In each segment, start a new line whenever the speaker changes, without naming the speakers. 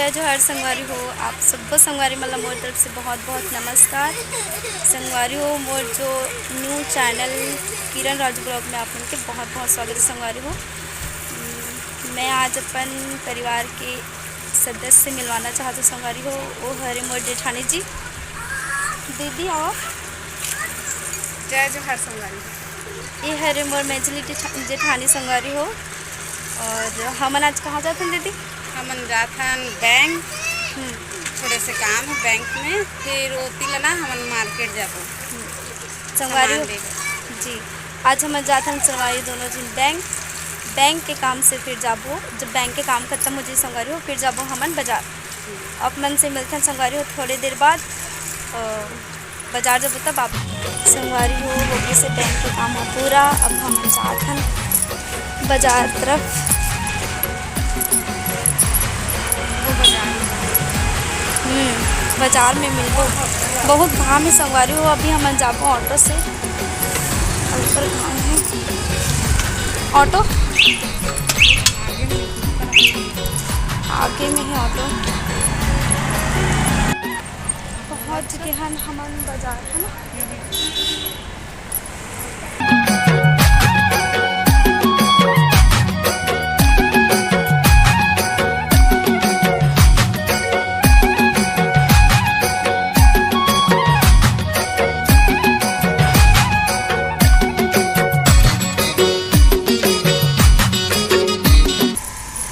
जय जोहार संगवारी हो। आप सब संगवारी मतलब मोर तरफ से बहुत बहुत नमस्कार। संगवारी हो मोर जो न्यू चैनल किरण राजू ब्लॉग में आप लोग के बहुत बहुत स्वागत है। संगवारी हो, मैं आज अपन परिवार के सदस्य मिलवाना चाहती हूँ। संगवारी हो वो हरे मोर जेठानी जी, दीदी आओ।
जय जोहार संगवारी।
ये हरे मोर मेजली जेठानी संगवारी हो। और हमन आज कहाँ जाते हैं दीदी?
हमन जात हन बैंक, थोड़े से काम है बैंक में, फिर ओती लना हमन मार्केट जाबो
संगवारी हो जी। आज हम जाते हैं संगवारी दोनों दिन बैंक के काम से फिर जाबो। जब बैंक के काम खत्म हो जाए संगवारी हो, फिर जाबो हमन बाजार। अब मन से मिलते हैं संगवारी हो थोड़ी देर बाद। बाजार जब तब आप संगवारी हो होगी से बैंक के काम हो पूरा। अब हम जाते हैं बाजार तरफ। बाजार में मिलबो बहुत धाम है संगवारी हो। अभी हम जाबो ऑटो से, ऊपर काम है ऑटो आगे में है ऑटो। पहुँच गए हैं हम बाजार, है ना।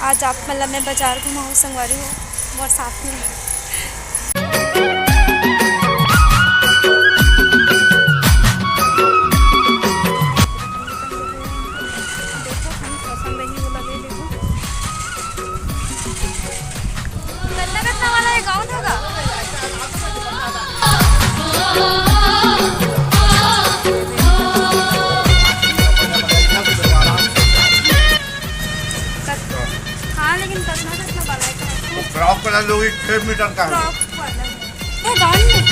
आज आप मतलब मैं बाजार घुमाऊँ संगवारी हो और साथ में देखो हम पसंद नहीं वो लगे। देखो कितना वाला है गाउन होगा। हाँ लेकिन कसना वाला है।
फ्रॉक वाला लोगी 6 मीटर का है।
फ्रॉक वाला है गाउन में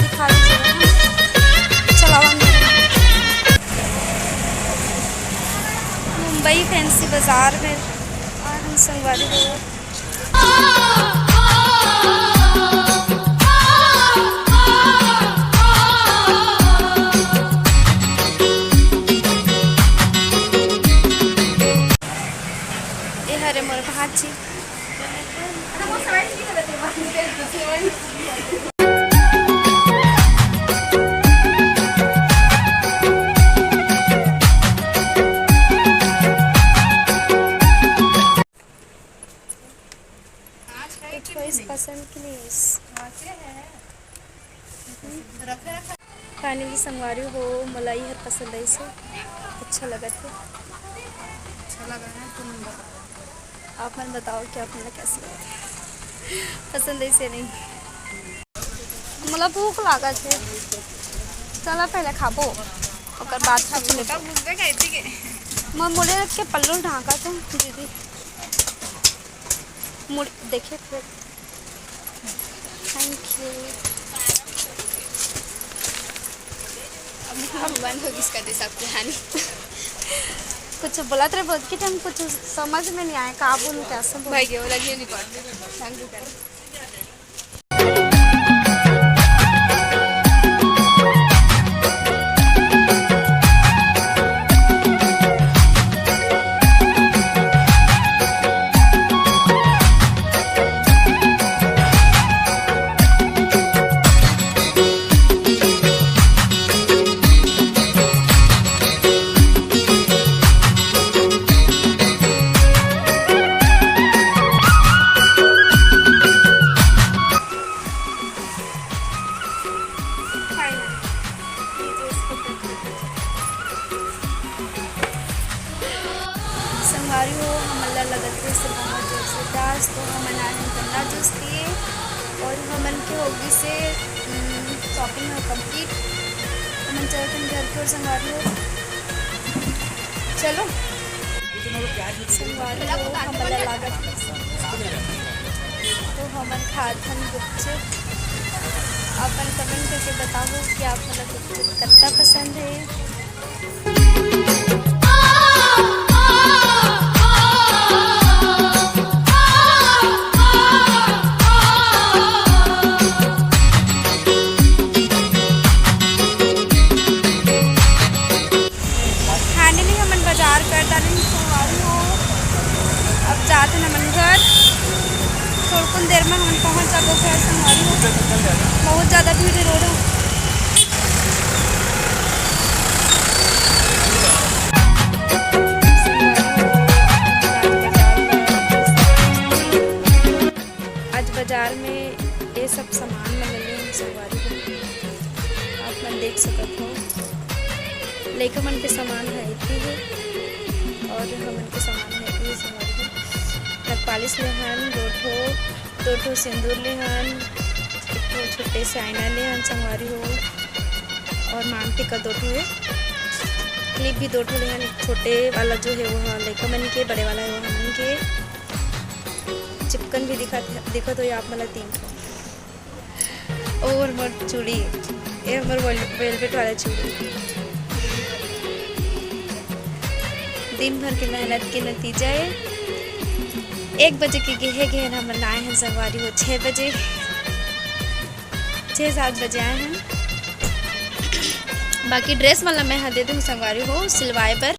दिखा दीजिएगा। चलावा मुंबई फैंसी बाजार में और हम संगवारी हो। हरे मोर भाजी पसंद की नहीं। फाइनली संगवारी हो मलाई हर पसंद है, इसे अच्छा लगा था।
अच्छा लगा है तुम बताओ।
आप मन बताओ कि आप मतलब कैसे लगे पसंद है से नहीं। मतलब भूख लगा थे, चला पहले खाबो और बाद कुछ लेते। मैं मुड़े रख के पल्लू ढाका था दीदी, मुड़ देखे फिर। Thank you.
बंद होगी इसका देश आपकी हानि।
कुछ बोला तेरे बहुत के टाइम कुछ समझ में नहीं आया का बोलूं कैसे
भाई के वो लगी रिकॉर्ड थैंक यू कर।
संगवारी हो हम लगत रहे से बहुत जोर से प्याज। तो हम आए हैं गन्ना जूस पिए और हमन के होगी से शॉपिंग है कंप्लीट। हमन चलते हैं घर की ओर संगवारी हो। चलो संगवारी हो हम लागत तो हमन खात हन गुपचुप। अपन कमेंट करके बताओ कि आप मतलब गुपचुप कितना पसंद है। कुछ देर में हम पहुँच जाबो घर संगवारी हो। बहुत ज़्यादा भीड़ रोड है। आज बाजार में ये सब सामान मिले हैं संगवारी हो। आप मन देख सकत हो लइका मन के सामान है इतनी है और हमन के सामान है इतनी संगवारी हो। नख पालिश ले हन, दो ठो सिंदूर ले हन, एक ठो छोटे से आईना ले हन संगवारी हो और मांग टिका 2 ठो है। क्लिप भी 2 ठो ले हन। छोटे वाला जो है वो लइका मन के, बड़े वाला है वो हमन के। चिपकन भी दिखत हो आप मला 3 ठो। और मोर चूड़ी, ये हमार वेलवेट वाला चूड़ी। दिन भर की मेहनत के नतीजा है। 1 बजे के गहन हम आए हैं संगवारी हो। 6 बजे 6-7 बजे आए हैं। बाकी ड्रेस वाला मैं दे दूँ संगवारी हो सिलवाए पर।